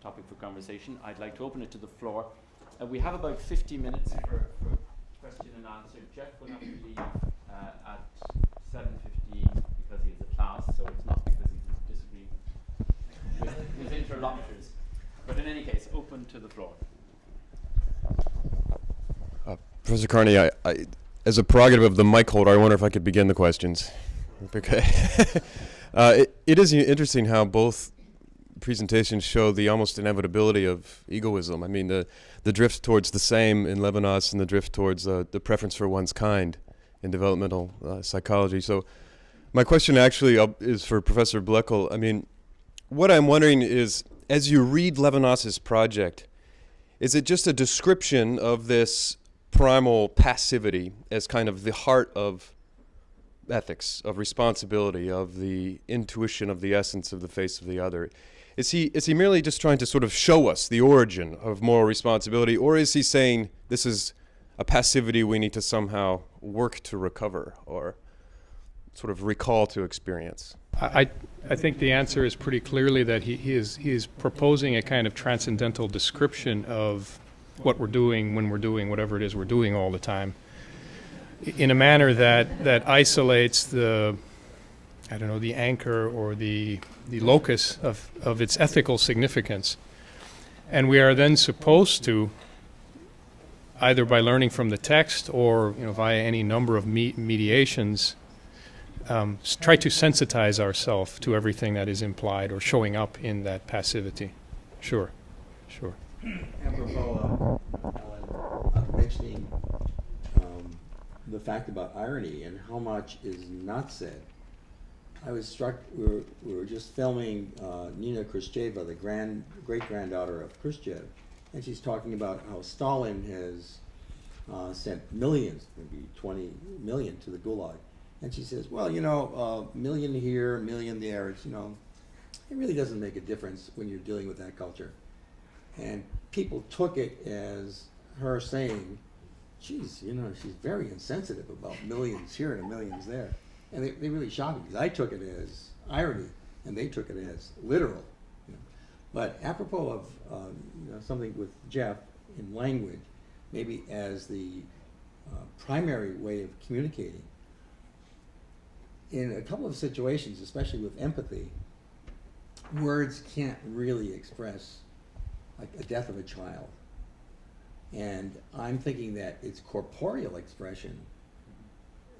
topic for conversation. I'd like to open it to the floor. We have about 50 minutes for question and answer. Jeff will have to leave at 7:15 because he has a class, so it's not because he's disagreeing with his interlocutors. But in any case, open to the floor. Professor Carney, I, as a prerogative of the mic holder, I wonder if I could begin the questions. Okay. It is interesting how both presentations show the almost inevitability of egoism. I mean, the drift towards the same in Levinas and the drift towards the preference for one's kind in developmental psychology. So my question actually is for Professor Bleckel. I mean, what I'm wondering is, as you read Levinas's project, is it just a description of this primal passivity as kind of the heart of ethics, of responsibility, of the intuition of the essence of the face of the other? Is he merely just trying to sort of show us the origin of moral responsibility, or is he saying this is a passivity we need to somehow work to recover or sort of recall to experience? I think the answer is pretty clearly that he is proposing a kind of transcendental description of what we're doing when we're doing whatever it is we're doing all the time, in a manner that isolates the anchor or the locus of its ethical significance. And we are then supposed to, either by learning from the text or via any number of mediations, try to sensitize ourselves to everything that is implied or showing up in that passivity. Sure. Apropos, Alan, mentioning the fact about irony and how much is not said. I was struck, we were just filming Nina Khrushcheva, the great-granddaughter of Khrushchev, and she's talking about how Stalin has sent millions, maybe 20 million to the Gulag. And she says, well, a million here, a million there, it really doesn't make a difference when you're dealing with that culture. And people took it as her saying, geez, she's very insensitive about millions here and millions there. And they really shocked me, because I took it as irony, and they took it as literal. But apropos of something with Jeff in language, maybe as the primary way of communicating, in a couple of situations, especially with empathy, words can't really express like a death of a child. And I'm thinking that it's corporeal expression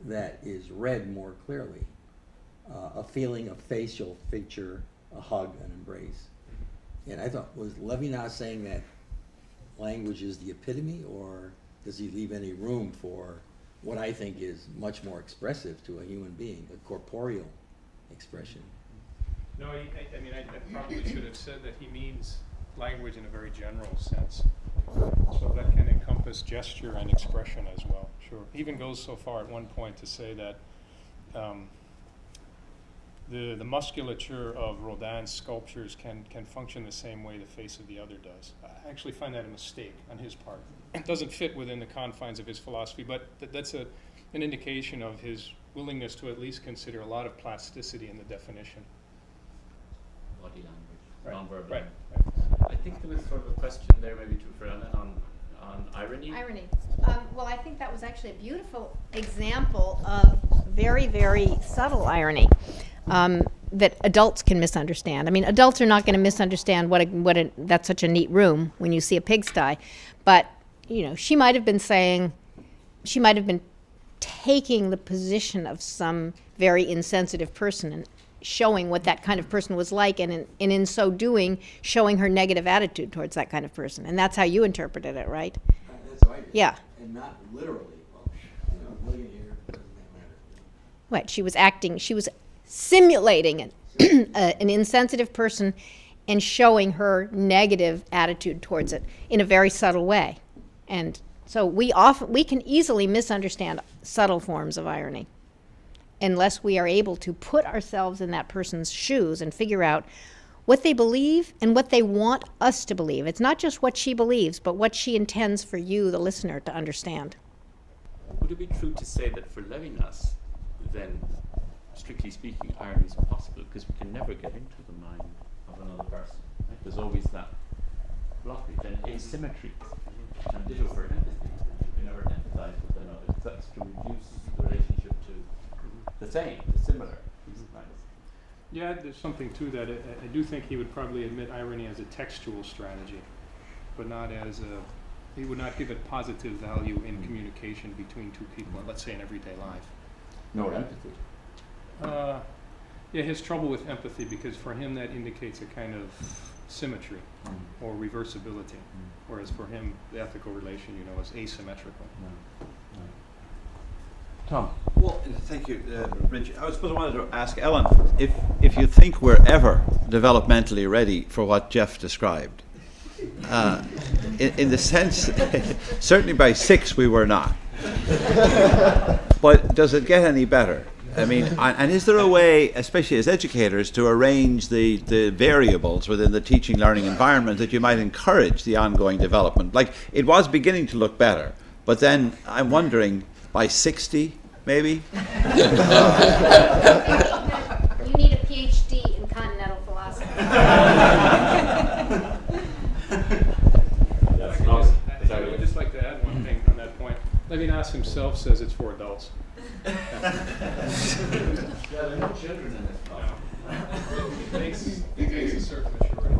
that is read more clearly. A feeling, a facial feature, a hug, an embrace. And I thought, was Levinas saying that language is the epitome, or does he leave any room for what I think is much more expressive to a human being, a corporeal expression? No, I probably should have said that he means language in a very general sense. So that can encompass gesture and expression as well, sure. He even goes so far at one point to say that the musculature of Rodin's sculptures can function the same way the face of the other does. I actually find that a mistake on his part. It doesn't fit within the confines of his philosophy, but that's an indication of his willingness to at least consider a lot of plasticity in the definition. Body language, Right. non-verbal. Right. I think there was sort of a question there, maybe to Fernand on irony. Irony. Well, I think that was actually a beautiful example of very, very subtle irony that adults can misunderstand. I mean, adults are not going to misunderstand that's such a neat room when you see a pigsty. But, she might have been taking the position of some very insensitive person and showing what that kind of person was like, and in so doing, showing her negative attitude towards that kind of person. And that's how you interpreted it, right? That's how I did. Yeah. And not literally. Well, a million here, doesn't matter. Right, she was simulating an insensitive person and showing her negative attitude towards it in a very subtle way. And so we can easily misunderstand subtle forms of irony unless we are able to put ourselves in that person's shoes and figure out what they believe and what they want us to believe. It's not just what she believes, but what she intends for you, the listener, to understand. Would it be true to say that for Levinas, then, strictly speaking, irony is impossible because we can never get into the mind of another person? Right? There's always that blockage and asymmetries. And ditto for empathy. You never empathize with another. That's to reduce the relationship to the same, the similar. Right. Yeah, there's something to that. I do think he would probably admit irony as a textual strategy, but not as a, he would not give it positive value in communication between two people, let's say in everyday life. Nor empathy. Yeah, his trouble with empathy, because for him that indicates a kind of symmetry or reversibility, whereas for him the ethical relation, you know, is asymmetrical. Tom. Well, thank you, Rich. I suppose I wanted to ask Ellen if you think we're ever developmentally ready for what Jeff described. In the sense, certainly by 6 we were not. But does it get any better? I mean, and is there a way, especially as educators, to arrange the variables within the teaching learning environment that you might encourage the ongoing development? Like, it was beginning to look better, but then I'm wondering, by 60, maybe? You need a PhD in continental philosophy. I would just like to add one thing on that point. Levinas himself says it's for adults. Yeah, there are no children in this class. It takes a certain maturity.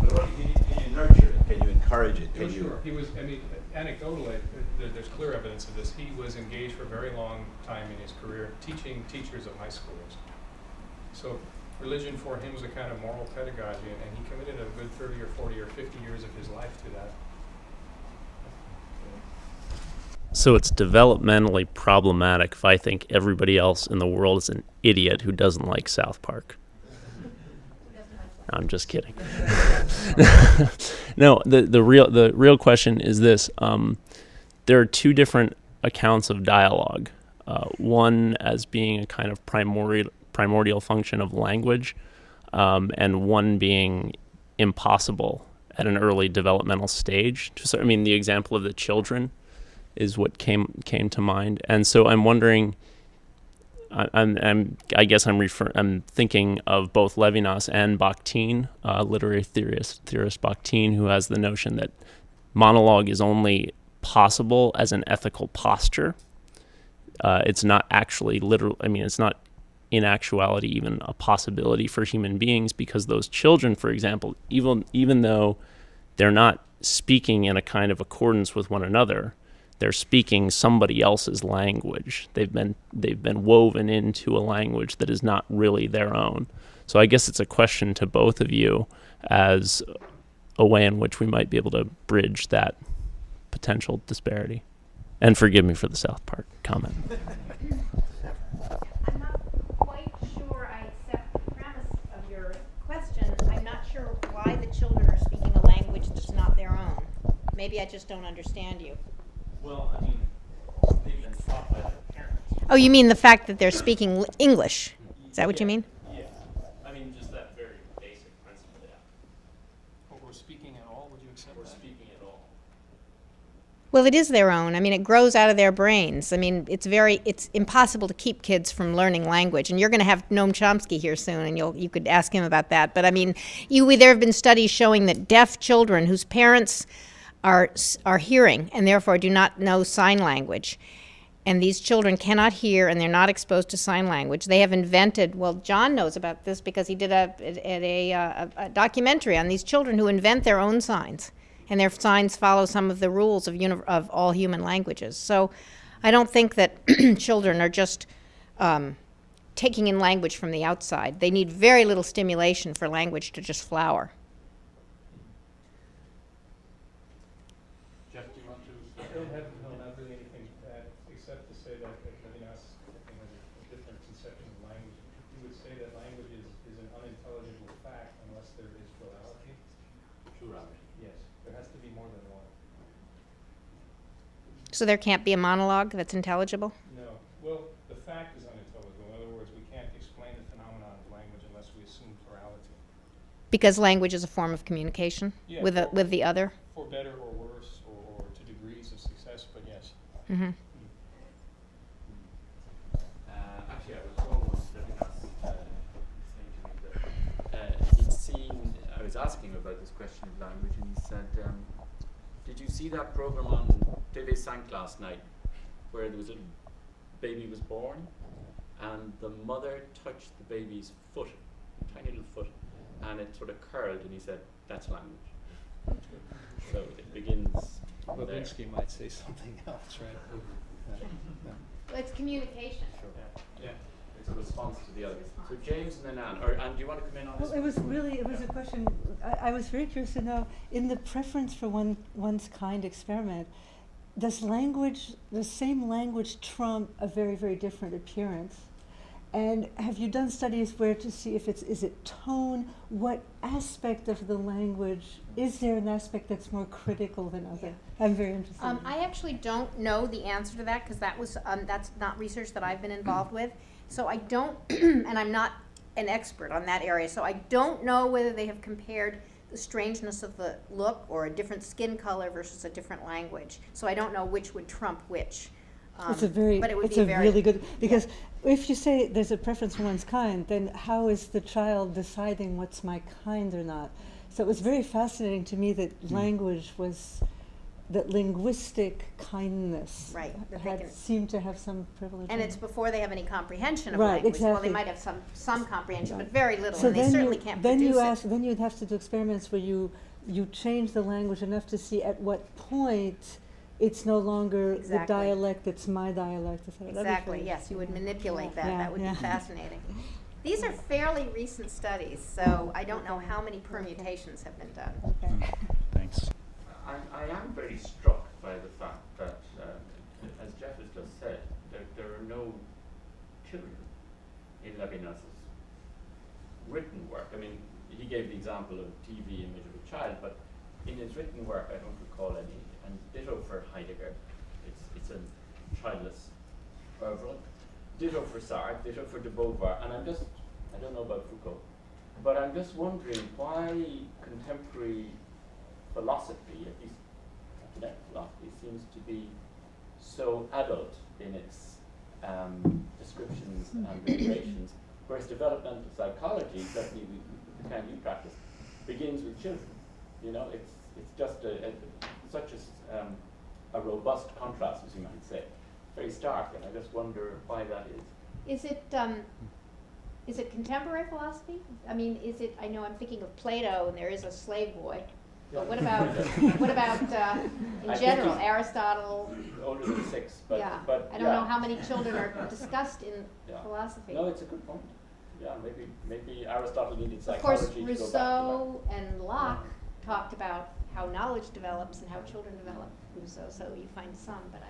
But what, can you nurture it? Can you encourage it? Oh, sure. He was, I mean, anecdotally, there's clear evidence of this. He was engaged for a very long time in his career teaching teachers of high schoolers. So religion for him was a kind of moral pedagogy, and he committed a good 30 or 40 or 50 years of his life to that. So it's developmentally problematic if I think everybody else in the world is an idiot who doesn't like South Park. I'm just kidding. No, the real question is this: there are two different accounts of dialogue. One as being a kind of primordial function of language, and one being impossible at an early developmental stage. I mean, the example of the children is what came to mind, and so I'm wondering. I guess I'm thinking of both Levinas and Bakhtin, literary theorist Bakhtin, who has the notion that monologue is only possible as an ethical posture. It's not actually literal. I mean, it's not in actuality even a possibility for human beings, because those children, for example, even though they're not speaking in a kind of accordance with one another, they're speaking somebody else's language. They've been woven into a language that is not really their own. So I guess it's a question to both of you as a way in which we might be able to bridge that potential disparity. And forgive me for the South Park comment. I'm not quite sure I accept the premise of your question. I'm not sure why the children are speaking a language that's not their own. Maybe I just don't understand you. Well, I mean, they've been taught by their parents. Oh, you mean the fact that they're speaking English? Is that what you mean? Yeah. I mean, just that very basic principle, yeah. Or speaking at all, would you accept Or that? speaking at all. Well, it is their own. I mean, it grows out of their brains. I mean, it's impossible to keep kids from learning language. And you're going to have Noam Chomsky here soon, and you could ask him about that. But I mean, there have been studies showing that deaf children whose parents are hearing and therefore do not know sign language, and these children cannot hear and they're not exposed to sign language. They have invented, well, John knows about this because he did a documentary on these children who invent their own signs, and their signs follow some of the rules of all human languages. So I don't think that children are just taking in language from the outside. They need very little stimulation for language to just flower. I don't have not really anything to add, except to say that Levinas, I think, has a different conception of language. He would say that language is an unintelligible fact unless there is plurality. Plurality. Yes, there has to be more than one. So there can't be a monologue that's intelligible? No. Well, the fact is unintelligible. In other words, we can't explain the phenomenon of language unless we assume plurality. Because language is a form of communication Yeah, with the other? For better or worse, or to degrees of success, but yes. Mm-hmm. Actually, I was told once Levinas saying to me that he'd seen, I was asking him about this question of language, and he said, did you see that program on TV5 last night where there was a baby was born and the mother touched the baby's foot, tiny little foot, and it sort of curled, and he said, that's language. So it begins there. Levinsky might say something else, right? Well, it's communication. Yeah. It's a response to the other. So James and then Anne. Or Anne, do you want to come in on this? Well, it was a question, I was very curious to know, in the preference for one's kind experiment, does the same language trump a very, very different appearance? And have you done studies where to see if is it tone? What aspect of the language, is there an aspect that's more critical than other? I'm very interested. I actually don't know the answer to that because that's not research that I've been involved with. So I don't, and I'm not an expert on that area, so I don't know whether they have compared the strangeness of the look or a different skin color versus a different language. So I don't know which would trump which. But it would be it's a really good, because if you say there's a preference for one's kind, then how is the child deciding what's my kind or not? So it was very fascinating to me that language was, that linguistic kindness Right, that they can- seemed to have some privilege. And in it's it. before they have any comprehension of Right, language. Well, they exactly. might have some comprehension, Right. but very little, So and they then certainly you, can't then produce you it. ask, then you'd have to do experiments where you change the language enough to see at what point it's no longer Exactly. the dialect, it's my dialect. et cetera. That'd be Exactly, very yes, you would interesting. manipulate that. Yeah, That would yeah. be fascinating. These are fairly recent studies, so I don't know how many permutations have been done. Okay. Thanks. I am very struck by the fact that, as Jeff has just said, there are no children in Levinas's written work. I mean, he gave the example of a TV image of a child, but in his written work, I don't recall any. And ditto for Heidegger, it's a childless oeuvre. Ditto for Sartre, ditto for de Beauvoir, and I don't know about Foucault, but I'm just wondering why contemporary philosophy, at least academic philosophy, seems to be so adult in its descriptions and deliberations, whereas developmental psychology, certainly the kind you practice, begins with children. You know, it's just such a robust contrast, as you might say, very stark, and I just wonder why that is. Is it contemporary philosophy? I mean, I know I'm thinking of Plato, and there is a slave boy. But what about in I general, think he's Aristotle? Older than 6, but Yeah, but I don't know how many children are discussed in Yeah. philosophy. No, it's a good point. Yeah, maybe Aristotle needed Of psychology course, to go back to Rousseau and Locke talked about how knowledge develops and how children develop. Rousseau, so you find some, but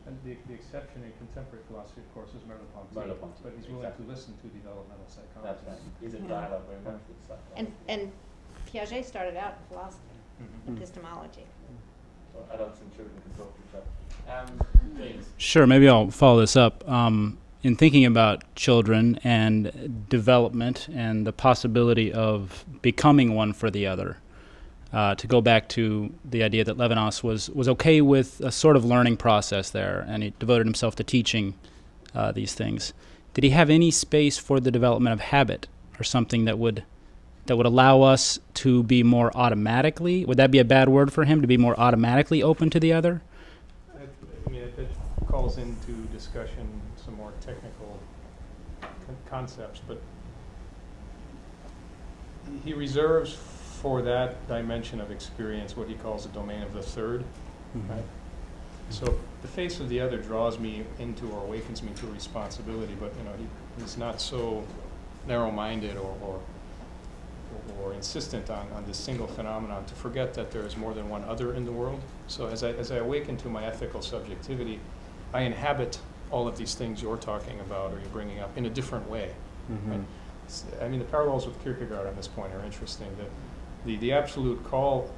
And the exception in contemporary philosophy, of course, is Merleau-Ponty. Merleau-Ponty, But he's willing exactly. to listen to developmental psychology. That's right. He's in dialogue very much with psychology. and Piaget started out in philosophy, Mhm. epistemology. So adults and children can talk to each other. James. Sure, maybe I'll follow this up. In thinking about children and development and the possibility of becoming one for the other, to go back to the idea that Levinas was okay with a sort of learning process there, and he devoted himself to teaching these things. Did he have any space for the development of habit, or something that would allow us to be more automatically, would that be a bad word for him, to be more automatically open to the other? I mean, it calls into discussion some more technical concepts, but he reserves for that dimension of experience what he calls the domain of the third, right? So the face of the other draws me into or awakens me to a responsibility, but he's not so narrow-minded or insistent on this single phenomenon to forget that there is more than one other in the world. So as I awaken to my ethical subjectivity, I inhabit all of these things you're talking about or you're bringing up in a different way. Right? I mean, the parallels with Kierkegaard on this point are interesting. That the absolute call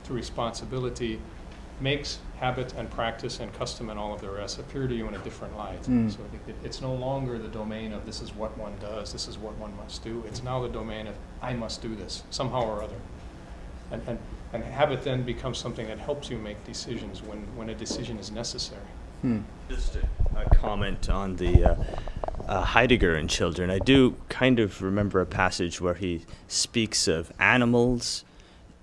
to responsibility makes habit and practice and custom and all of the rest appear to you in a different light. So I think it's no longer the domain of this is what one does, this is what one must do. It's now the domain of I must do this somehow or other. And habit then becomes something that helps you make decisions when a decision is necessary. Just a comment on the Heidegger and children, I do kind of remember a passage where he speaks of animals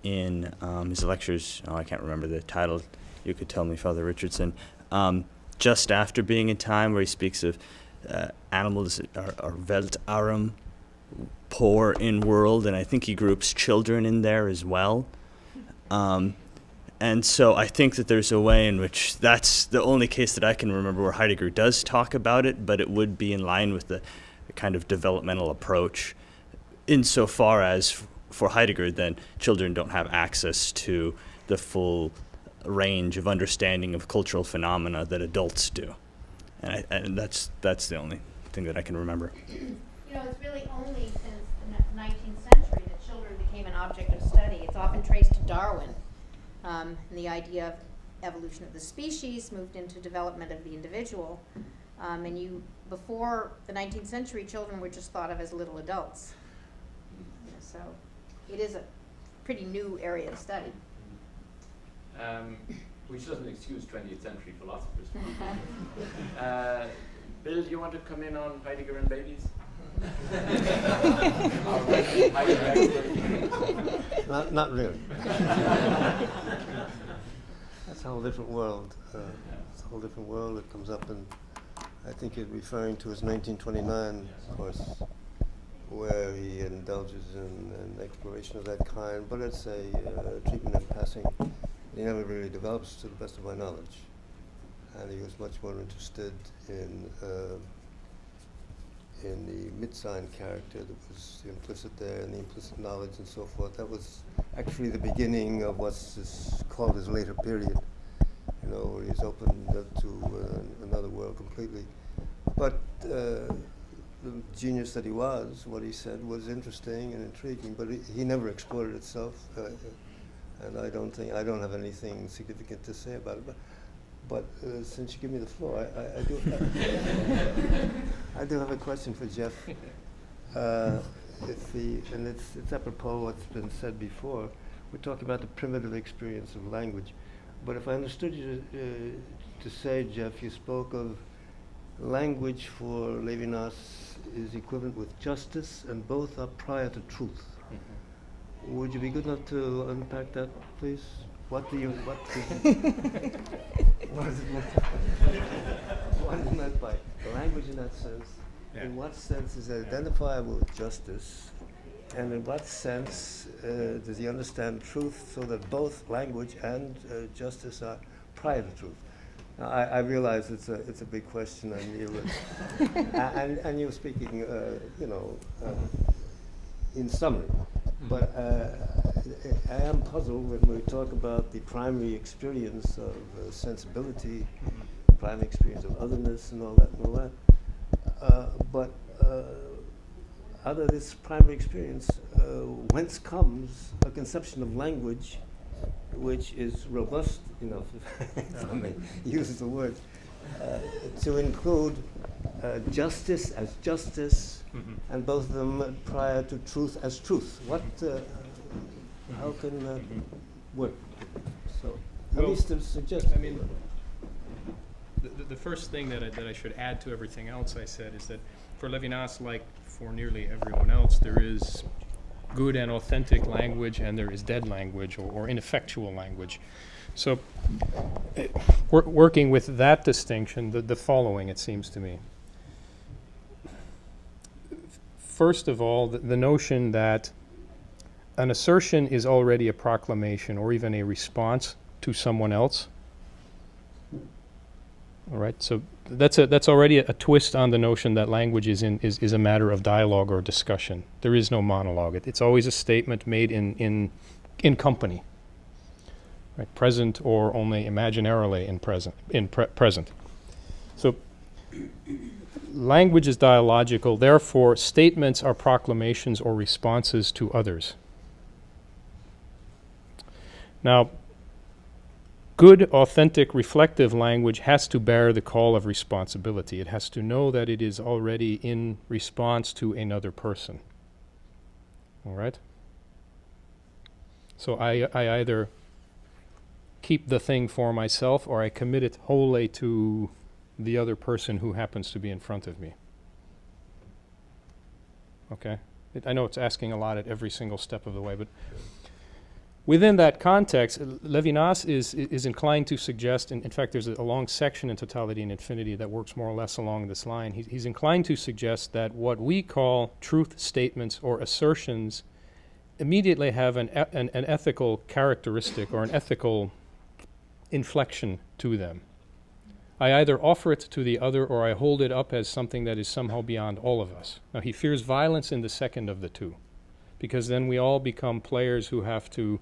in his lectures. Oh, I can't remember the title. You could tell me, Father Richardson. Just after being in time, where he speaks of animals are Welt arm, poor in world, and I think he groups children in there as well. And so I think that there's a way in which that's the only case that I can remember where Heidegger does talk about it, but it would be in line with the kind of developmental approach, insofar as for Heidegger, then children don't have access to the full range of understanding of cultural phenomena that adults do. And that's the only thing that I can remember. You know, it's really only since the 19th century that children became an object of study. It's often traced to Darwin. And the idea of evolution of the species moved into development of the individual. Before the 19th century, children were just thought of as little adults. So it is a pretty new area of study. Which doesn't excuse 20th century philosophers. Bill, do you want to come in on Heidegger and babies? Not really. That's a whole different world. It's a whole different world that comes up, and I think you're referring to his 1929, of course, where he indulges in an exploration of that kind, but it's a treatment in passing. He never really develops, to the best of my knowledge. And he was much more interested in the Mitsein character that was implicit there, and the implicit knowledge and so forth. That was actually the beginning of what's called his later period, you know, where he's opened up to another world completely. But the genius that he was, what he said was interesting and intriguing, but he never explored it itself. And I don't have anything significant to say about it. But since you give me the floor, I do I do have a question for Jeff. And it's apropos what's been said before. We're talking about the primitive experience of language. But if I understood you to say, Jeff, you spoke of language for Levinas is equivalent with justice, and both are prior to truth. Would you be good enough to unpack that, please? What is it meant by language in that sense? Yeah. In what sense is it identifiable with justice? And in what sense does he understand truth so that both language and justice are prior to truth? Now, I realize it's a big question, and you're speaking, in summary. But I am puzzled when we talk about the primary experience of sensibility, primary experience of otherness, and all that. But out of this primary experience, whence comes a conception of language which is robust enough, if I may use the word, to include justice as justice, and both of them prior to truth as truth. How can that work? So, at least to suggest. I mean, the first thing that I should add to everything else I said is that for Levinas, like for nearly everyone else, there is good and authentic language, and there is dead language or ineffectual language. So, working with that distinction, the following, it seems to me. First of all, the notion that an assertion is already a proclamation or even a response to someone else. All right, so that's already a twist on the notion that language is a matter of dialogue or discussion. There is no monologue. It's always a statement made in company, right? Present or only imaginarily present. So language is dialogical. Therefore, statements are proclamations or responses to others. Now, good, authentic, reflective language has to bear the call of responsibility. It has to know that it is already in response to another person. All right? So I either keep the thing for myself or I commit it wholly to the other person who happens to be in front of me. okay? I know it's asking a lot at every single step of the way, but within that context, Levinas is inclined to suggest, and in fact there's a long section in Totality and Infinity that works more or less along this line. He's inclined to suggest that what we call truth statements or assertions immediately have an ethical characteristic or an ethical inflection to them. I either offer it to the other or I hold it up as something that is somehow beyond all of us. Now, he fears violence in the second of the two, because then we all become players who have to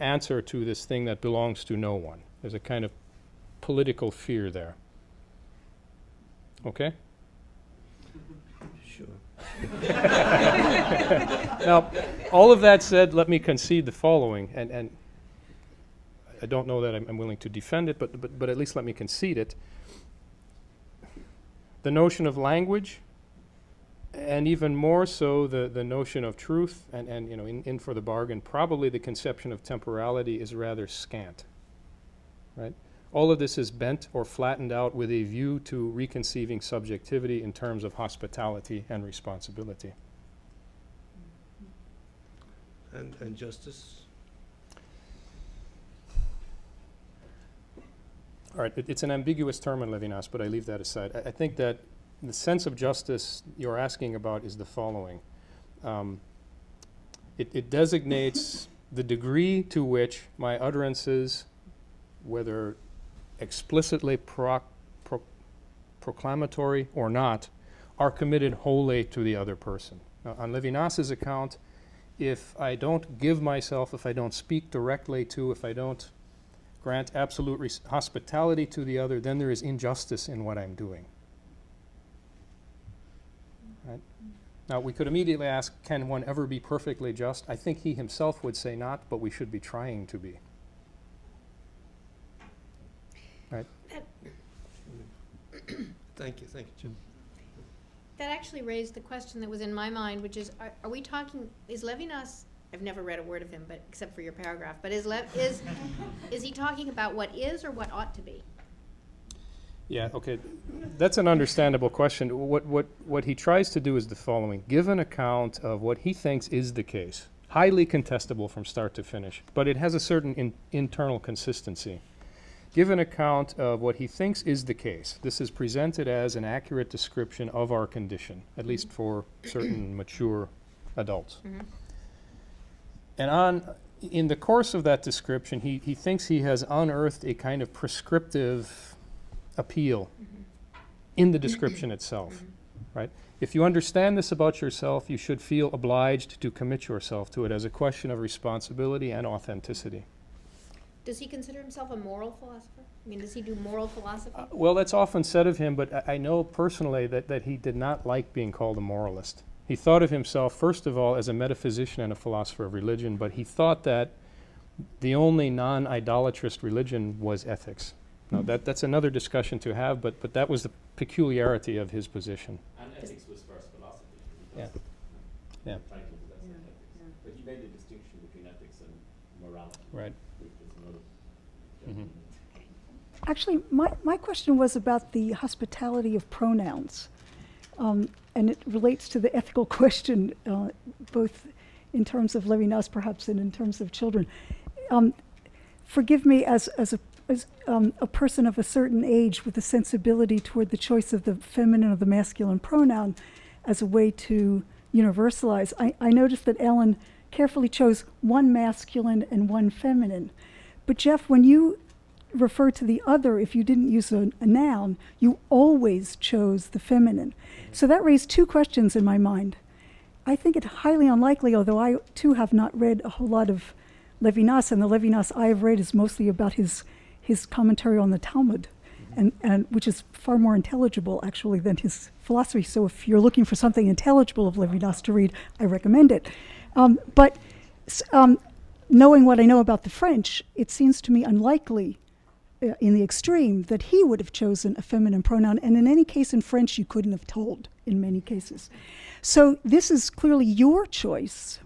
answer to this thing that belongs to no one. There's a kind of political fear there. Okay? Sure. Now, all of that said, let me concede the following, and I don't know that I'm willing to defend it, but at least let me concede it. The notion of language, and even more so the notion of truth, and in for the bargain, probably the conception of temporality is rather scant, right? All of this is bent or flattened out with a view to reconceiving subjectivity in terms of hospitality and responsibility. And justice? All right, it's an ambiguous term in Levinas, but I leave that aside. I think that the sense of justice you're asking about is the following. It designates the degree to which my utterances, whether explicitly proclamatory or not, are committed wholly to the other person. Now, on Levinas's account, if I don't give myself, if I don't speak directly to, if I don't grant absolute hospitality to the other, then there is injustice in what I'm doing. Right? Now, we could immediately ask, can one ever be perfectly just? I think he himself would say not, but we should be trying to be. Right? Thank you, Jim. That actually raised the question that was in my mind, which is, are we talking, is Levinas, I've never read a word of him, but except for your paragraph, but is he talking about what is or what ought to be? Yeah, okay. That's an understandable question. What he tries to do is the following. Give an account of what he thinks is the case. Highly contestable from start to finish, but it has a certain internal consistency. Give an account of what he thinks is the case. This is presented as an accurate description of our condition, at least for certain mature adults. Mm-hmm. And in the course of that description, he thinks he has unearthed a kind of prescriptive appeal in the description itself, right? If you understand this about yourself, you should feel obliged to commit yourself to it as a question of responsibility and authenticity. Does he consider himself a moral philosopher? I mean, does he do moral philosophy? Well, that's often said of him, but I know personally that he did not like being called a moralist. He thought of himself, first of all, as a metaphysician and a philosopher of religion, but he thought that the only non-idolatrous religion was ethics. Now, that's another discussion to have, but that was the peculiarity of his position. And ethics was first philosophy. Yeah. Yeah. Title was ethics. But he made a distinction between ethics and morality. Right. Which is another. Mm-hmm. Actually, my question was about the hospitality of pronouns. And it relates to the ethical question, both in terms of Levinas perhaps and in terms of children. Forgive me as a person of a certain age with a sensibility toward the choice of the feminine or the masculine pronoun as a way to universalize. I noticed that Ellen carefully chose one masculine and one feminine. But Jeff, when you refer to the other, if you didn't use a noun, you always chose the feminine. So that raised two questions in my mind. I think it highly unlikely, although I too have not read a whole lot of Levinas, and the Levinas I have read is mostly about his commentary on the Talmud, and which is far more intelligible actually than his philosophy. So if you're looking for something intelligible of Levinas to read, I recommend it. But knowing what I know about the French, it seems to me unlikely in the extreme that he would have chosen a feminine pronoun, and in any case in French you couldn't have told in many cases. So this is clearly your choice,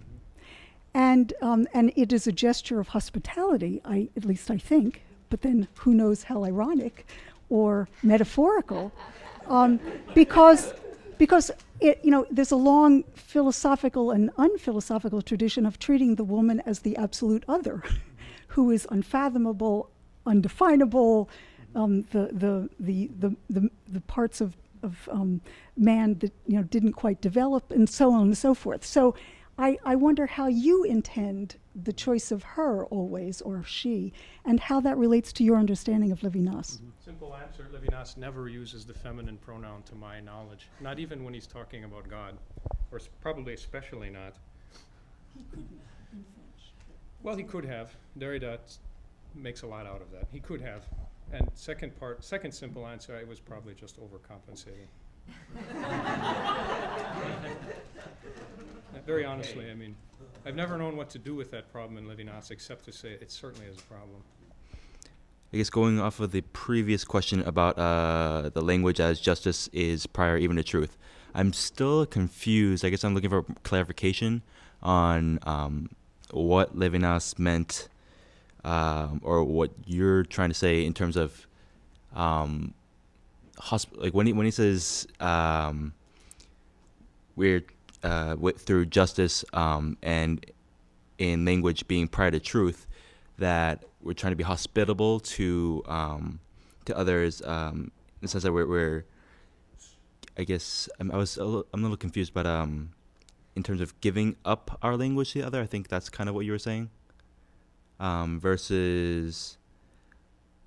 and it is a gesture of hospitality, at least I think, but then who knows how ironic or metaphorical, because there's a long philosophical and unphilosophical tradition of treating the woman as the absolute other, who is unfathomable, undefinable, the parts of man that didn't quite develop, and so on and so forth. So I wonder how you intend the choice of her always, or she, and how that relates to your understanding of Levinas. Simple answer, Levinas never uses the feminine pronoun to my knowledge, not even when he's talking about God, or probably especially not. He couldn't in French. Well, he could have. Derrida makes a lot out of that. He could have. And second simple answer, I was probably just overcompensating. Very honestly, I mean, I've never known what to do with that problem in Levinas except to say it certainly is a problem. I guess going off of the previous question about the language as justice is prior even to truth, I'm still confused. I guess I'm looking for clarification on what Levinas meant, or what you're trying to say in terms of like when he says we're through justice and in language being prior to truth, that we're trying to be hospitable to others, in the sense that we're I guess I'm a little confused, but in terms of giving up our language to the other, I think that's kind of what you were saying, versus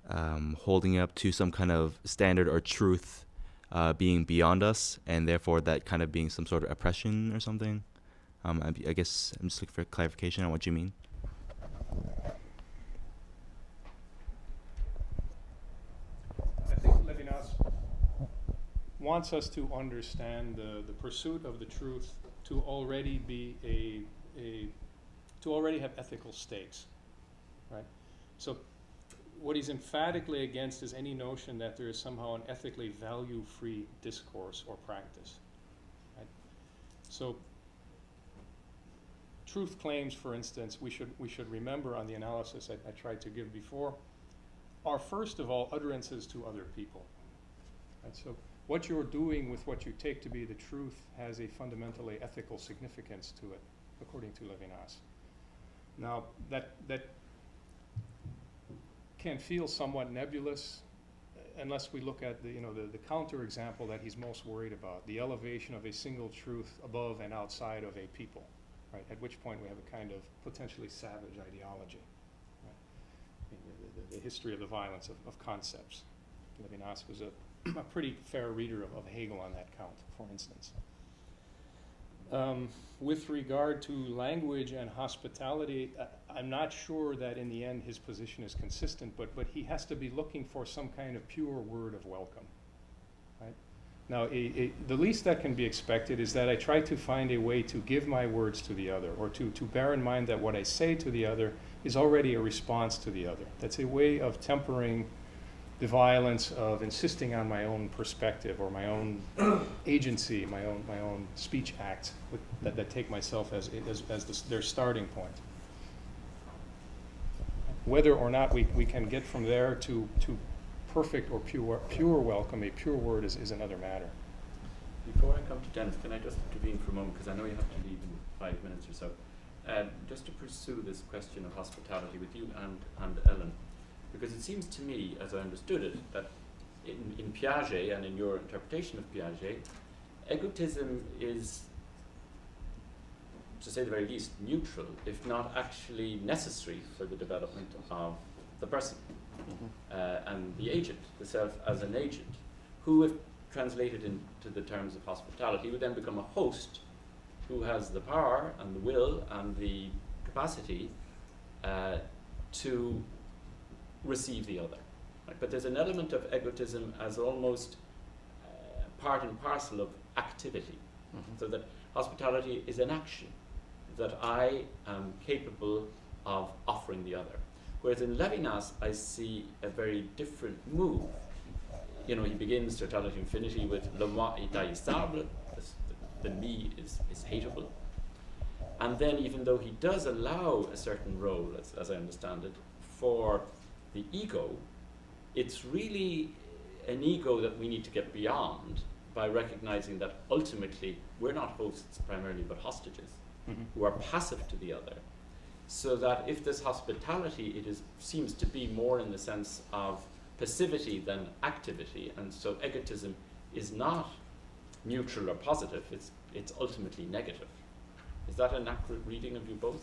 holding up to some kind of standard or truth being beyond us, and therefore that kind of being some sort of oppression or something. I guess I'm just looking for clarification on what you mean. I think Levinas wants us to understand the pursuit of the truth to already be to already have ethical stakes, right? So what he's emphatically against is any notion that there is somehow an ethically value-free discourse or practice, right? So truth claims, for instance, we should remember on the analysis I tried to give before, are first of all utterances to other people, right? So what you're doing with what you take to be the truth has a fundamentally ethical significance to it, according to Levinas. Now, that can feel somewhat nebulous unless we look at the counterexample that he's most worried about, the elevation of a single truth above and outside of a people, right? At which point we have a kind of potentially savage ideology, right? The history of the violence of concepts. Levinas was a pretty fair reader of Hegel on that count, for instance. With regard to language and hospitality, I'm not sure that in the end his position is consistent, but he has to be looking for some kind of pure word of welcome, right? Now, the least that can be expected is that I try to find a way to give my words to the other, or to bear in mind that what I say to the other is already a response to the other. That's a way of tempering the violence of insisting on my own perspective or my own agency, my own speech acts that take myself as their starting point. Whether or not we can get from there to perfect or pure welcome, a pure word is another matter. Before I come to Dennis, can I just intervene for a moment, because I know you have to leave in 5 minutes or so. Just to pursue this question of hospitality with you and Ellen. Because it seems to me, as I understood it, that in Piaget and in your interpretation of Piaget, egotism is, to say the very least, neutral, if not actually necessary for the development of the person and the agent, the self as an agent, who, if translated into the terms of hospitality, would then become a host who has the power and the will and the capacity to receive the other. Right? But there's an element of egotism as almost part and parcel of activity. So that hospitality is an action that I am capable of offering the other. Whereas in Levinas, I see a very different move. He begins Totality Infinity with Le moi est haïssable, the me is hateable. And then, even though he does allow a certain role, as I understand it, for the ego, it's really an ego that we need to get beyond, by recognizing that ultimately we're not hosts primarily, but hostages who are passive to the other. So that if this hospitality, seems to be more in the sense of passivity than activity, and so egotism is not neutral or positive, it's ultimately negative. Is that an accurate reading of you both?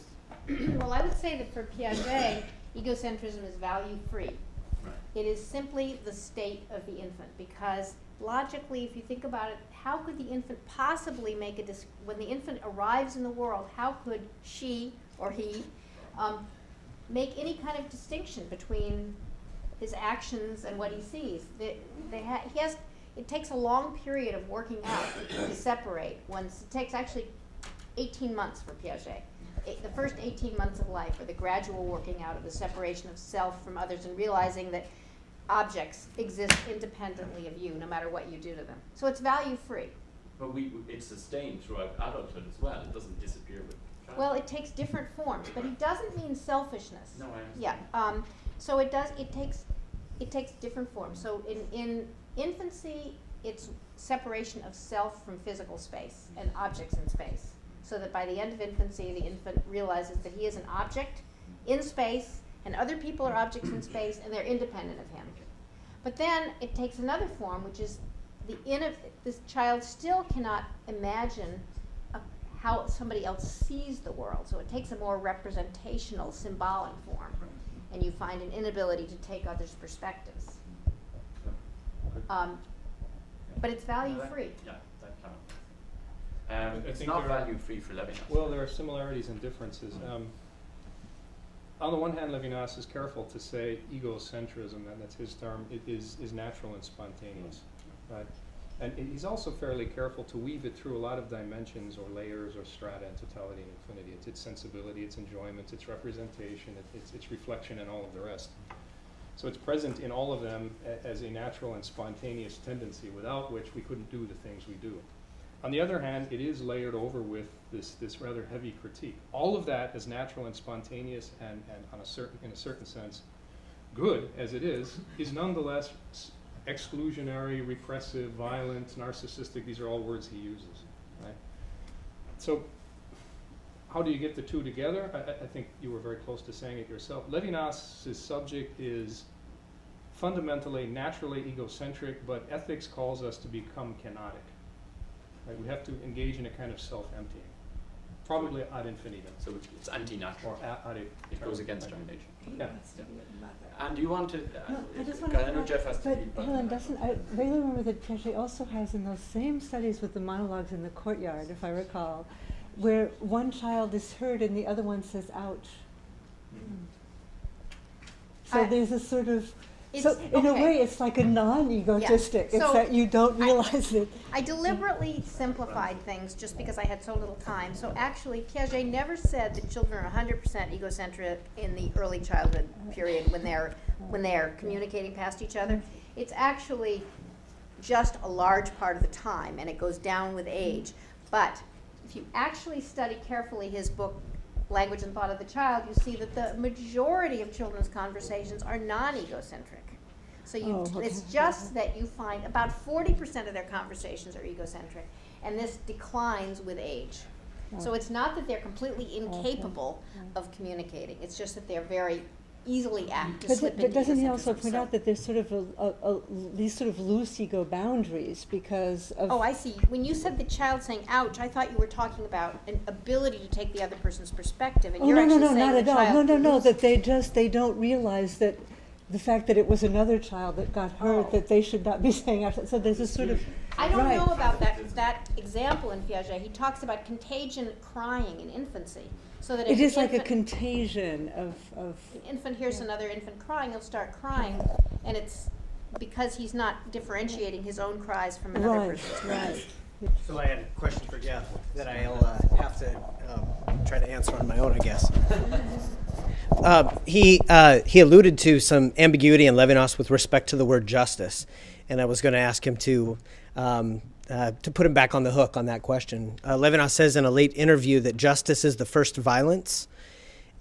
Well, I would say that for Piaget, egocentrism is value-free. Right. It is simply the state of the infant, because logically, if you think about it, how could the infant possibly make when the infant arrives in the world, how could she or he make any kind of distinction between his actions and what he sees? It takes a long period of working out to separate. It takes actually 18 months for Piaget. The first 18 months of life are the gradual working out of the separation of self from others and realizing that objects exist independently of you no matter what you do to them. So it's value-free. But it's sustained throughout adulthood as well. It doesn't disappear with childhood. Well, it takes different forms, but he doesn't mean selfishness. No, I understand. Yeah. So it takes different forms. So in infancy, it's separation of self from physical space and objects in space. So that by the end of infancy, the infant realizes that he is an object in space, and other people are objects in space, and they're independent of him. But then it takes another form, which is this child still cannot imagine how somebody else sees the world. So it takes a more representational, symbolic form, and you find an inability to take others' perspectives. But it's value-free. Yeah, that counts. I It's think not there are- value-free for Levinas. Well, there are similarities and differences. On the one hand, Levinas is careful to say egocentrism, and that's his term, it is natural and spontaneous, right? And he's also fairly careful to weave it through a lot of dimensions or layers or strata in totality and infinity. It's its sensibility, its enjoyment, its representation, its reflection, and all of the rest. So it's present in all of them as a natural and spontaneous tendency, without which we couldn't do the things we do. On the other hand, it is layered over with this rather heavy critique. All of that is natural and spontaneous, and in a certain sense, good as it is nonetheless exclusionary, repressive, violent, narcissistic. These are all words he uses, right? So how do you get the two together? I think you were very close to saying it yourself. Levinas' subject is fundamentally, naturally egocentric, but ethics calls us to become kenotic. Right? We have to engage in a kind of self-emptying, probably ad infinitum. So it's anti-natural. Or ad It goes against our nature. Yeah. And do you want to? No, I just want I know to. Jeff has to But leave. Helen, I vaguely remember that Piaget also has in those same studies with the monologues in the courtyard, if I recall, where one child is heard and the other one says, "Ouch." So there's a sort of. So in a way, it's like a non-egotistic. Yeah. It's So that you don't realize it. I deliberately simplified things just because I had so little time. So actually, Piaget never said that children are 100% egocentric in the early childhood period when they're communicating past each other. It's actually just a large part of the time, and it goes down with age. But if you actually study carefully his book, Language and Thought of the Child, you see that the majority of children's conversations are non-egocentric. So it's just that you find about 40% of their conversations are egocentric, and this declines with age. So it's not that they're completely incapable of communicating, it's just that they're very easily apt to slip into But doesn't he also egocentrism. point out that there's sort of these sort of loose ego boundaries because of... Oh, I see. When you said the child saying "ouch," I thought you were talking about an ability to take the other person's perspective, and Oh, you're no, actually no, saying not the at all. child No, loses- that they don't realize that the fact that it was another child that got hurt, that they should not be saying out. So there's a sort of... I don't Right. know about that example in Piaget. He talks about contagion crying in infancy, so that if It is an like a infant- contagion of... an infant hears another infant crying, he'll start crying, and it's because he's not differentiating his own cries from another Right, person's cries. right. So I had a question for Jeff that I'll have to try to answer on my own, I guess. He alluded to some ambiguity in Levinas with respect to the word justice, and I was going to ask him to put him back on the hook on that question. Levinas says in a late interview that justice is the first violence,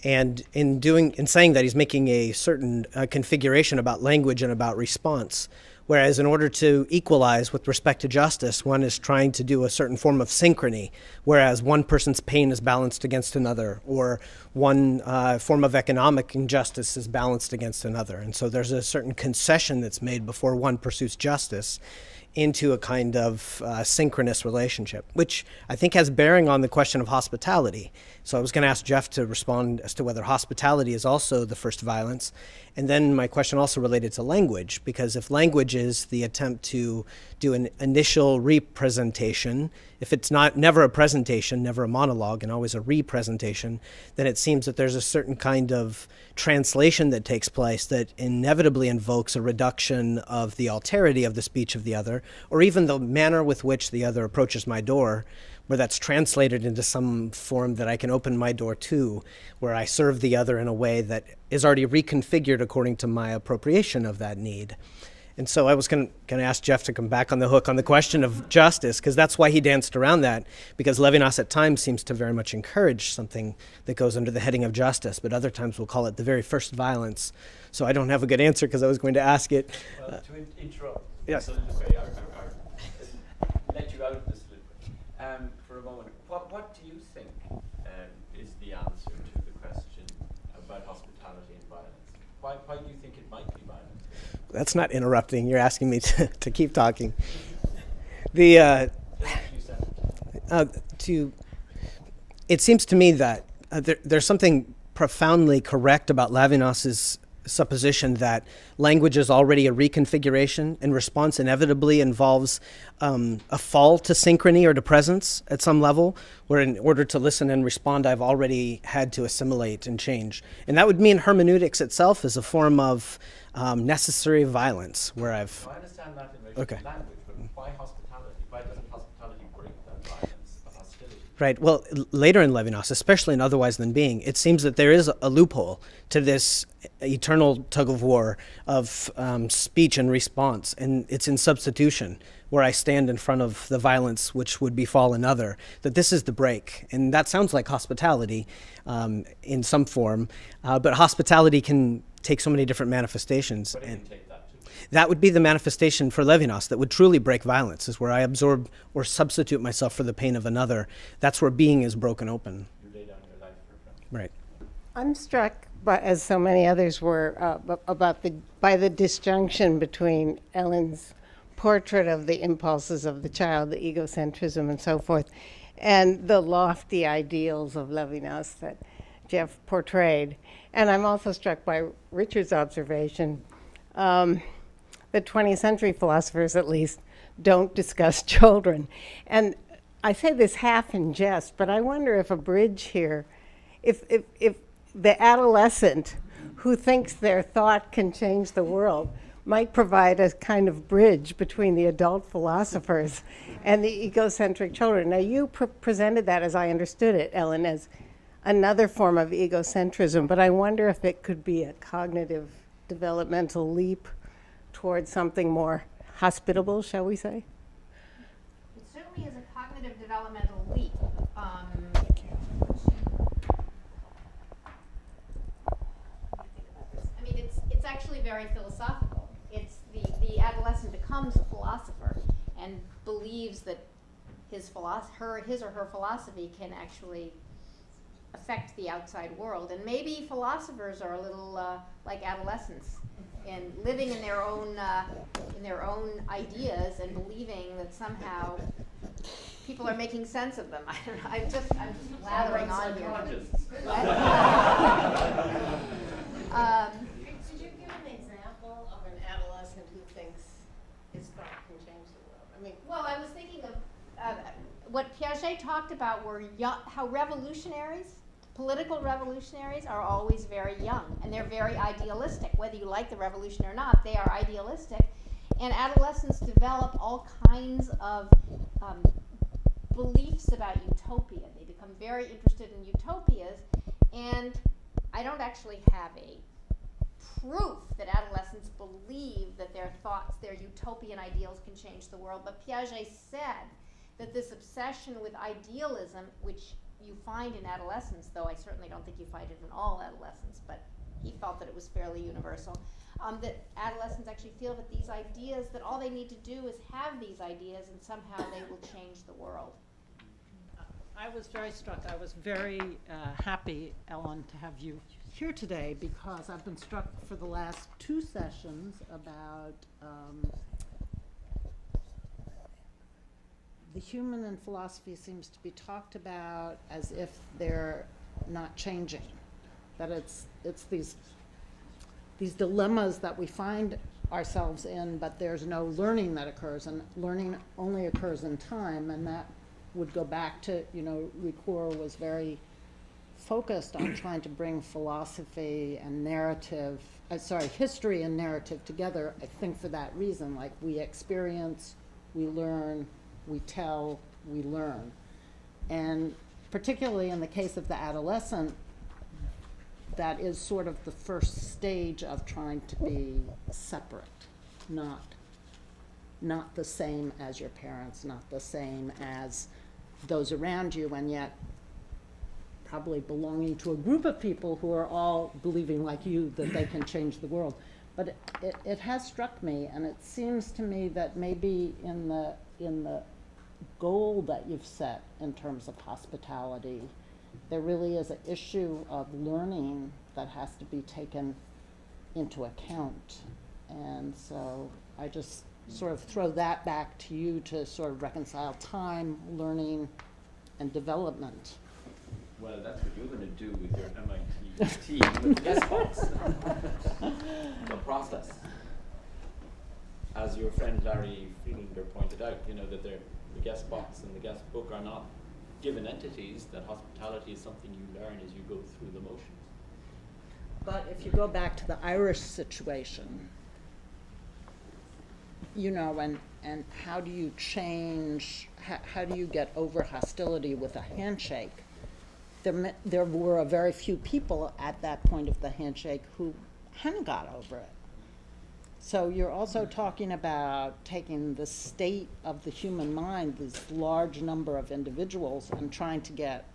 and in saying that, he's making a certain configuration about language and about response. Whereas in order to equalize with respect to justice, one is trying to do a certain form of synchrony, whereas one person's pain is balanced against another, or one form of economic injustice is balanced against another. And so there's a certain concession that's made before one pursues justice into a kind of synchronous relationship, which I think has bearing on the question of hospitality. So I was going to ask Jeff to respond as to whether hospitality is also the first violence. And then my question also related to language, because if language is the attempt to do an initial representation, if it's never a presentation, never a monologue, and always a representation, then it seems that there's a certain kind of translation that takes place that inevitably invokes a reduction of the alterity of the speech of the other, or even the manner with which the other approaches my door, where that's translated into some form that I can open my door to, where I serve the other in a way that is already reconfigured according to my appropriation of that need. And so I was going to ask Jeff to come back on the hook on the question of justice, because that's why he danced around that, because Levinas at times seems to very much encourage something that goes under the heading of justice, but other times we'll call it the very first violence. So I don't have a good answer because I was going to ask it. Well, to interrupt, yes. or let you out of this little bit for a moment. What do you think is the answer to the question about hospitality and violence? Why do you think it might be violent? That's not interrupting. You're asking me to keep talking. It seems to me that there's something profoundly correct about Levinas's supposition that language is already a reconfiguration, and response inevitably involves a fall to synchrony or to presence at some level, where in order to listen and respond, I've already had to assimilate and change. And that would mean hermeneutics itself is a form of necessary violence, where I've... I understand that in relation to language, but why hospitality? Why doesn't hospitality break that violence of hostility? Right. Well, later in Levinas, especially in Otherwise Than Being, it seems that there is a loophole to this eternal tug of war of speech and response, and it's in substitution, where I stand in front of the violence which would befall another, that this is the break. And that sounds like hospitality in some form, but hospitality can take so many different manifestations. But it can take that too. That would be the manifestation for Levinas that would truly break violence, is where I absorb or substitute myself for the pain of another. That's where being is broken open. You lay down your life for a friend. Right. I'm struck, as so many others were, by the disjunction between Ellen's portrait of the impulses of the child, the egocentrism and so forth, and the lofty ideals of Levinas that Jeff portrayed. And I'm also struck by Richard's observation that 20th century philosophers, at least, don't discuss children. And I say this half in jest, but I wonder if a bridge here, if the adolescent who thinks their thought can change the world might provide a kind of bridge between the adult philosophers and the egocentric children. Now, you presented that, as I understood it, Ellen, as another form of egocentrism, but I wonder if it could be a cognitive developmental leap towards something more hospitable, shall we say? It certainly is a cognitive developmental leap. I mean, it's actually very philosophical. It's the adolescent becomes a philosopher and believes that his or her philosophy can actually affect the outside world. And maybe philosophers are a little like adolescents, in living in their own ideas and believing that somehow people are making sense of them. I don't know. I'm just blathering on here. Could you give an example of an adolescent who thinks his thought can change the world? I mean, well, I was thinking of what Piaget talked about were how revolutionaries, political revolutionaries, are always very young, and they're very idealistic. Whether you like the revolution or not, they are idealistic. And adolescents develop all kinds of beliefs about utopia. They become very interested in utopias, and I don't actually have a proof that adolescents believe that their thoughts, their utopian ideals can change the world. But Piaget said that this obsession with idealism, which you find in adolescence, though I certainly don't think you find it in all adolescents, but he felt that it was fairly universal. That adolescents actually feel that these ideas, that all they need to do is have these ideas and somehow they will change the world. I was very struck. I was very happy, Ellen, to have you here today, because I've been struck for the last 2 sessions about the human in philosophy seems to be talked about as if they're not changing, that it's these dilemmas that we find ourselves in, but there's no learning that occurs, and learning only occurs in time, and that would go back to, Ricoeur was very focused on trying to bring philosophy and narrative, history and narrative together, I think for that reason, like we experience, we learn, we tell, we learn. And particularly in the case of the adolescent, that is sort of the first stage of trying to be separate, not the same as your parents, not the same as those around you, and yet probably belonging to a group of people who are all believing like you that they can change the world. But it has struck me, and it seems to me that maybe in the goal that you've set in terms of hospitality, there really is an issue of learning that has to be taken into account. And so I just sort of throw that back to you to sort of reconcile time, learning, and development. Well, that's what you're going to do with your MIT team with the guest box. The process. As your friend Larry Friedlander pointed out, that the guest box and the guest book are not given entities, that hospitality is something you learn as you go through the motions. But if you go back to the Irish situation, and how do you change, how do you get over hostility with a handshake? There were a very few people at that point of the handshake who hadn't got over it. So you're also talking about taking the state of the human mind, this large number of individuals, and trying to get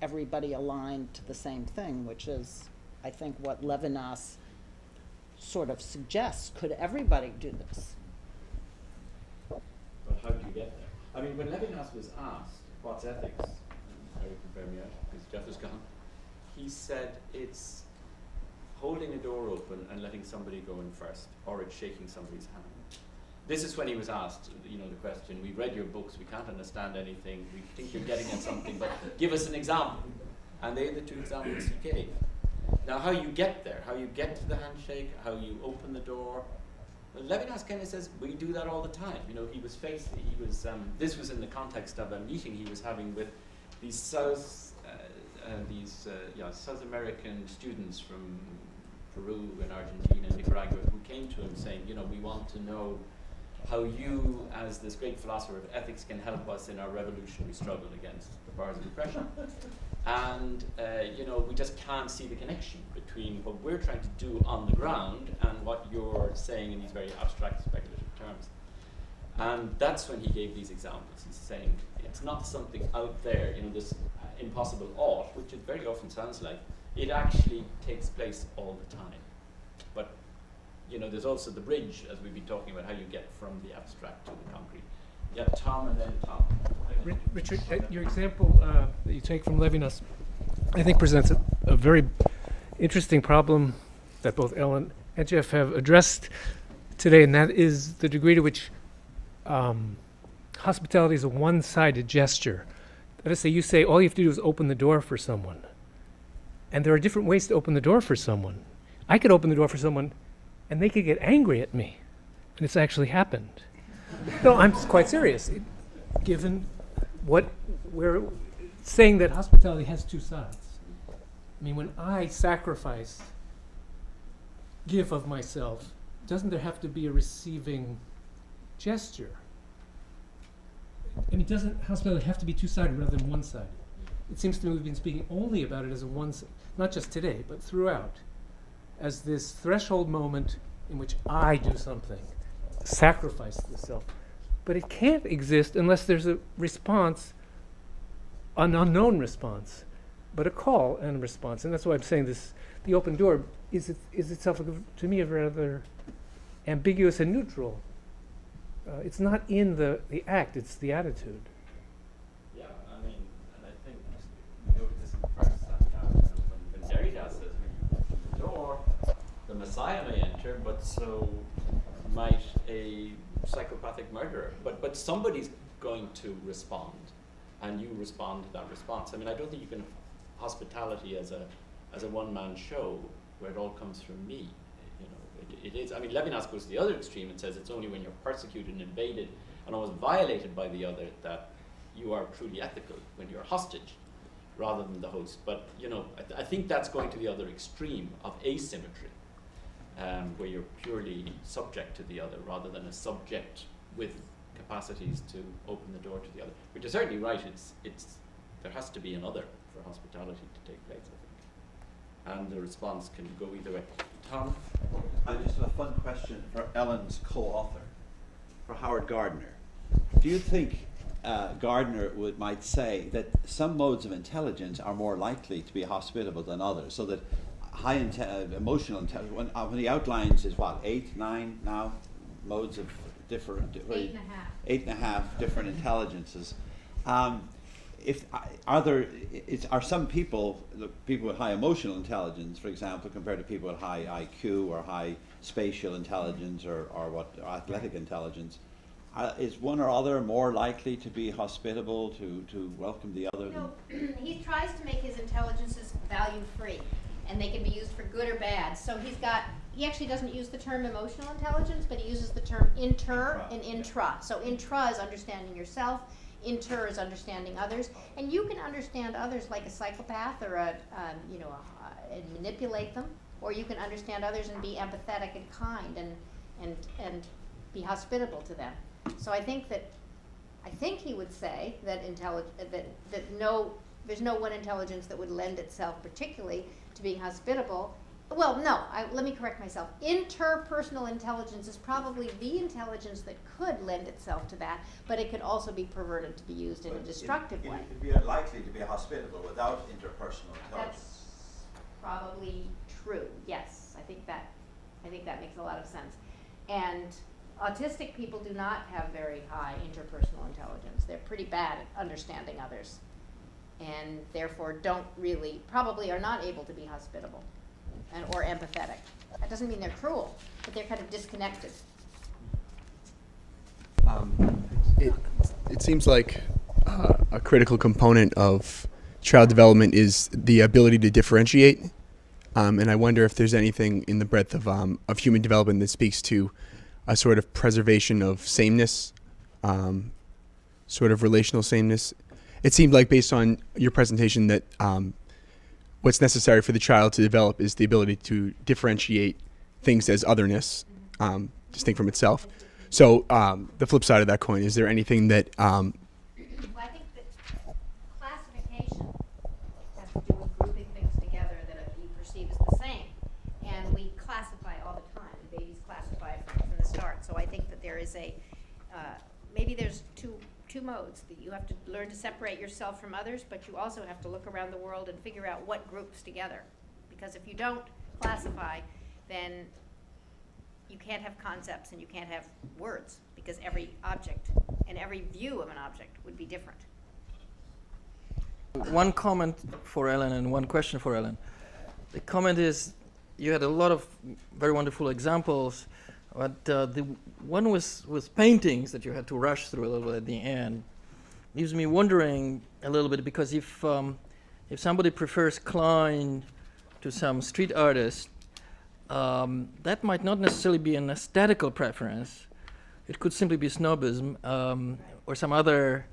everybody aligned to the same thing, which is, I think, what Levinas sort of suggests. Could everybody do this? But how do you get there? I mean, when Levinas was asked, what's ethics? Harry can bear me out, because Jeff is gone. He said it's holding a door open and letting somebody go in first, or it's shaking somebody's hand. This is when he was asked, the question, we read your books, we can't understand anything, we think you're getting at something, but give us an example. And they are the 2 examples he gave. Now, how you get there, how you get to the handshake, how you open the door, well, Levinas kind of says, we do that all the time. This was in the context of a meeting he was having with these South American students from Peru and Argentina and Nicaragua who came to him saying, we want to know how you, as this great philosopher of ethics, can help us in our revolutionary struggle against the powers of oppression. And, we just can't see the connection between what we're trying to do on the ground and what you're saying in these very abstract, speculative terms. And that's when he gave these examples. He's saying it's not something out there, this impossible ought, which it very often sounds like. It actually takes place all the time. But, there's also the bridge, as we've been talking about, how you get from the abstract to the concrete. Yeah, Tom and then Tom. Richard, your example that you take from Levinas, I think presents a very interesting problem that both Ellen and Jeff have addressed today, and that is the degree to which hospitality is a one-sided gesture. That is to say, you say all you have to do is open the door for someone. And there are different ways to open the door for someone. I could open the door for someone and they could get angry at me. And it's actually happened. No, I'm quite serious. Given what we're saying, that hospitality has 2 sides. I mean, when I sacrifice, give of myself, doesn't there have to be a receiving gesture? I mean, doesn't hospitality have to be 2-sided rather than 1-sided? It seems to me we've been speaking only about it as a not just today, but throughout, as this threshold moment in which I do something, sacrifice the self. But it can't exist unless there's a response, an unknown response, but a call and a response. And that's why I'm saying this, the open door is itself, to me, a rather ambiguous and neutral. It's not in the act, it's the attitude. Yeah, I mean, and I think we know this in practice that when Derrida says when you open the door, the Messiah may enter, but so might a psychopathic murderer. But somebody's going to respond, and you respond to that response. I mean, I don't think you can have hospitality as a one-man show where it all comes from me. You know, it is. I mean, Levinas goes to the other extreme and says it's only when you're persecuted and invaded and almost violated by the other that you are truly ethical, when you're a hostage rather than the host. But you know, I think that's going to the other extreme of asymmetry, where you're purely subject to the other rather than a subject with capacities to open the door to the other. But you're certainly right. It's there has to be an other for hospitality to take place, I think, and the response can go either way. Tom? I just have a fun question for Ellen's co-author, for Howard Gardner. Do you think Gardner might say that some modes of intelligence are more likely to be hospitable than others, so that high emotional intelligence, when he outlines is what, 8, 9 now modes of different 8.5 different intelligences. Are some people with high emotional intelligence, for example, compared to people with high IQ or high spatial intelligence or athletic intelligence, is one or other more likely to be hospitable to welcome the other? No, he tries to make his intelligences value-free, and they can be used for good or bad. So he actually doesn't use the term emotional intelligence, but he uses the term inter and intra. So intra is understanding yourself, inter is understanding others, and you can understand others like a psychopath or and manipulate them, or you can understand others and be empathetic and kind and be hospitable to them. So I think he would say that there's no one intelligence that would lend itself particularly to being hospitable. Well, no, let me correct myself. Interpersonal intelligence is probably the intelligence that could lend itself to that, but it could also be perverted to be used in a destructive way. It would be unlikely to be hospitable without interpersonal intelligence. That's probably true, yes. I think that makes a lot of sense. And autistic people do not have very high interpersonal intelligence. They're pretty bad at understanding others, and therefore probably are not able to be hospitable or empathetic. That doesn't mean they're cruel, but they're kind of disconnected. It seems like a critical component of child development is the ability to differentiate, and I wonder if there's anything in the breadth of human development that speaks to a sort of preservation of sameness, sort of relational sameness. It seemed like, based on your presentation, that what's necessary for the child to develop is the ability to differentiate things as otherness, distinct from itself. So the flip side of that coin, is there anything that... Well, I think that classification has to do with grouping things together that you perceive as the same. And we classify all the time. The baby's classified from the start. So I think that there is maybe there's two modes. That you have to learn to separate yourself from others, but you also have to look around the world and figure out what groups together. Because if you don't classify, then you can't have concepts and you can't have words, because every object and every view of an object would be different. One comment for Ellen and one question for Ellen. The comment is, you had a lot of very wonderful examples, but the one with paintings that you had to rush through a little bit at the end leaves me wondering a little bit, because if somebody prefers Klein to some street artist, that might not necessarily be an aesthetical preference. It could simply be snobism or some other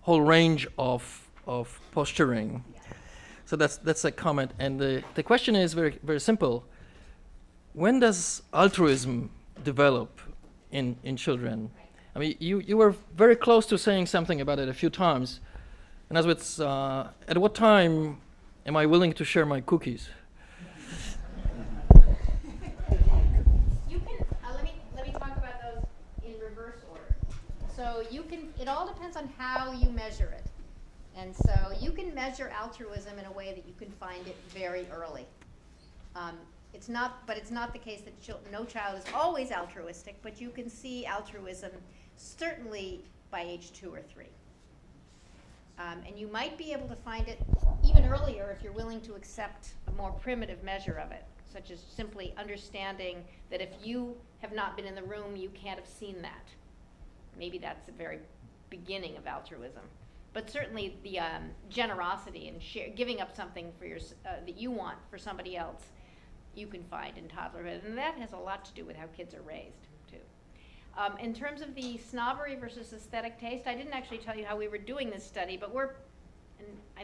whole range of posturing. So that's a comment. And the question is very, very simple. When does altruism develop in children? I mean, you were very close to saying something about it a few times. And as with, at what time am I willing to share my cookies? Let me talk about those in reverse order. So it all depends on how you measure it. And so you can measure altruism in a way that you can find it very early. It's not, but it's not the case that no child is always altruistic, but you can see altruism certainly by age 2 or 3. And you might be able to find it even earlier if you're willing to accept a more primitive measure of it, such as simply understanding that if you have not been in the room, you can't have seen that. Maybe that's the very beginning of altruism. But certainly the generosity and giving up something for that you want for somebody else, you can find in toddlerhood. And that has a lot to do with how kids are raised, too. In terms of the snobbery versus aesthetic taste, I didn't actually tell you how we were doing this study, but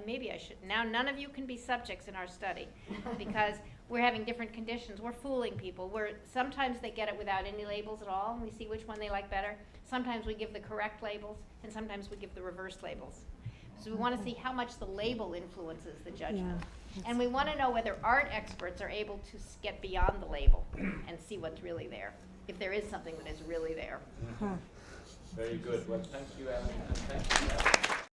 maybe I should. Now none of you can be subjects in our study because we're having different conditions. We're fooling people. Sometimes they get it without any labels at all, and we see which one they like better. Sometimes we give the correct labels, and sometimes we give the reverse labels. So we want to see how much the label influences the judgment. Yeah. And we want to know whether art experts are able to get beyond the label and see what's really there, if there is something that is really there. Very good. Well, thank you, Ellen, and thank you,